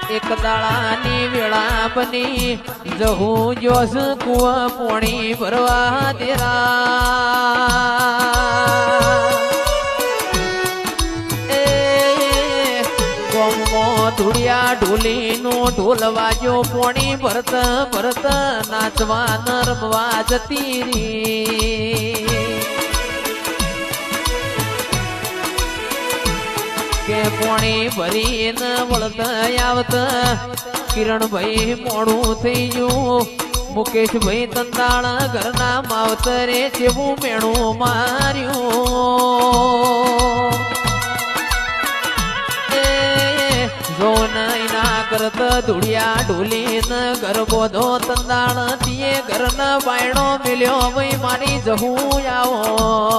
એક દાડાની વેળા બની જહું જોશ કુવા પોણી ભરવા દેરા ધુડિયા ઢોલી નો ઢોલ વાજો પોણી ભરત ભરત નાચવા નરમવા જતી રી કે પોણી ભરીને વળત આવત કિરણભાઈ મોડું થઈ ગયું મુકેશભાઈ તંદાળ ઘરના માવતરે જેવું મેણું માર્યું જો નૈના કરત ધુડિયા ઢોલી ન ઘર બોધો તંદાળ તીએ ઘર ન બાયણો મિલ્યો ભાઈ મારી જહું આવો